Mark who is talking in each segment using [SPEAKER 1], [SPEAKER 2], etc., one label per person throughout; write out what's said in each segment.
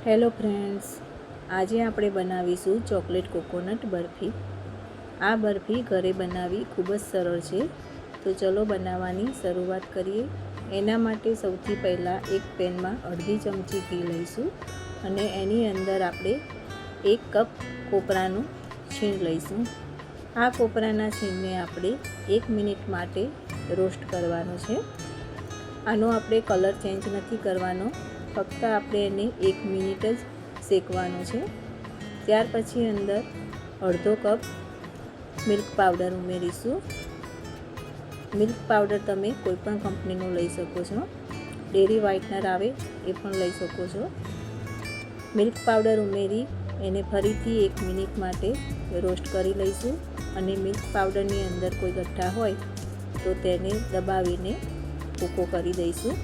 [SPEAKER 1] Hello friends, આજે આપણે બનાવીશું ચોકલેટ કોકોનટ બરફી। આ બરફી ઘરે બનાવવી ખૂબ જ સરળ છે, તો ચલો બનાવવાની શરૂઆત કરીએ। એના માટે સૌથી પહેલાં એક પેનમાં અડધી ચમચી ઘી લઈશું અને એની અંદર આપણે 1 કપ કોપરાનું છીણ લઈશું। આ કોપરાના છીણને આપણે 1 મિનિટ માટે રોસ્ટ કરવાનો છે। આનો આપણે કલર ચેન્જ નથી કરવાનો, ફક્ત આપણે એને 1 મિનિટ જ શેકવાનું છે। ત્યાર પછી અંદર અડધો કપ મિલ્ક પાવડર ઉમેરીશું। મિલ્ક પાવડર તમે કોઈપણ કંપનીનો લઈ શકો છો, ડેરી વ્હાઇટનર આવે એ પણ લઈ શકો છો। મિલ્ક પાવડર ઉમેરી એને ફરીથી 1 મિનિટ માટે રોસ્ટ કરી લઈશું અને મિલ્ક પાવડરની અંદર કોઈ ગઠ્ઠા હોય તો તેને દબાવીને ભૂકો કરી દઈશું।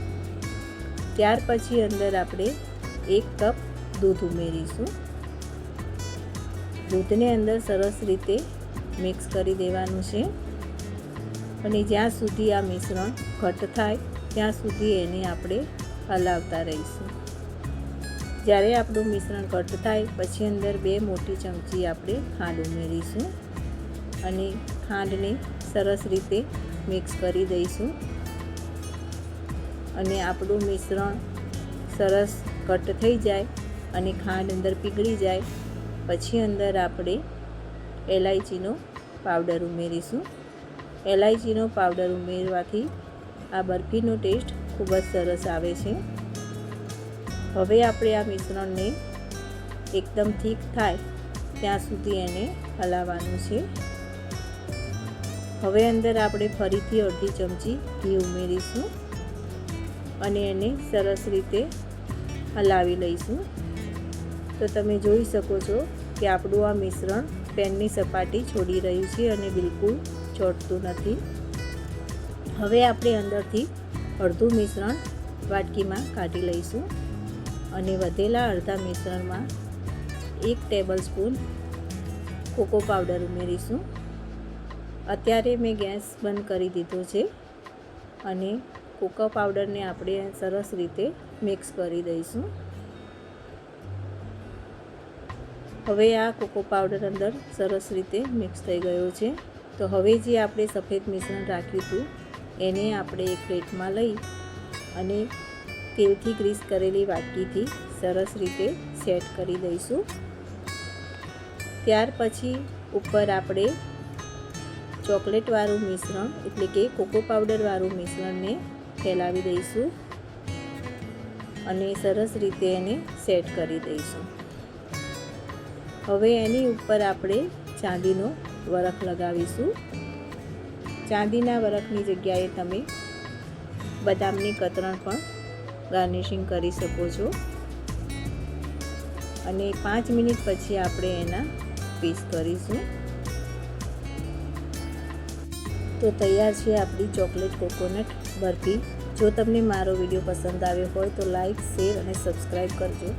[SPEAKER 1] ત્યાર પછી અંદર આપણે 1 કપ દૂધ ઉમેરીશું। દૂધને અંદર સરસ રીતે મિક્સ કરી દેવાનું છે અને જ્યાં સુધી આ મિશ્રણ ઘટ્ટ થાય ત્યાં સુધી એને આપણે હલાવતા રહીશું। જ્યારે આપણું મિશ્રણ ઘટ્ટ થાય પછી અંદર 2 મોટી ચમચી આપણે ખાંડ ઉમેરીશું અને ખાંડને સરસ રીતે મિક્સ કરી દઈશું અને આપણું મિશ્રણ સરસ ઘટ્ટ થઈ જાય અને ખાંડ અંદર પીગળી જાય પછી અંદર આપણે એલાયચીનો પાવડર ઉમેરીશું। એલાયચીનો પાવડર ઉમેરવાથી આ બરફીનો ટેસ્ટ ખૂબ જ સરસ આવે છે। હવે આપણે આ મિશ્રણને એકદમ થીક થાય ત્યાં સુધી એને હલાવવાનું છે। હવે અંદર આપણે ફરીથી અડધી ચમચી ઘી ઉમેરીશું અને એને સરસ રીતે હલાવી લઈશું। તો તમે જોઈ શકો છો કે આપણું આ મિશ્રણ પેનની સપાટી છોડી રહ્યું છે અને બિલકુલ ચોંટતું નથી। હવે આપણે અંદરથી અડધું મિશ્રણ વાટકીમાં કાઢી લઈશું અને વધેલા અડધા મિશ્રણમાં 1 ટેબલ સ્પૂન કોકો પાવડર ઉમેરીશું। અત્યારે મેં ગેસ બંધ કરી દીધો છે અને કોકો પાવડરને આપણે સરસ રીતે મિક્સ કરી દઈશું। હવે આ કોકો પાવડર અંદર સરસ રીતે મિક્સ થઈ ગયો છે। તો હવે જે આપણે સફેદ મિશ્રણ રાખ્યું હતું એને આપણે એક પ્લેટમાં લઈ અને તેલથી ગ્રીસ કરેલી વાટકીથી સરસ રીતે સેટ કરી દઈશું। ત્યાર પછી ઉપર આપણે ચોકલેટવાળું મિશ્રણ એટલે કે કોકો પાવડરવાળું મિશ્રણને ફેલાવી દઈશું અને સરસ રીતે એને સેટ કરી દઈશું। હવે એની ઉપર આપણે ચાંદીનો વરખ લગાવીશું। ચાંદીના વરખની જગ્યાએ તમે બદામની કતરણ પણ ગાર્નિશિંગ કરી શકો છો અને 5 મિનિટ પછી આપણે એના પીસ કરીશું। તો તૈયાર છે આપણી ચોકલેટ કોકોનટ બરફી। જો તમને મારો વિડીયો પસંદ આવ્યો હોય તો લાઈક, શેર અને સબસ્ક્રાઈબ કરજો।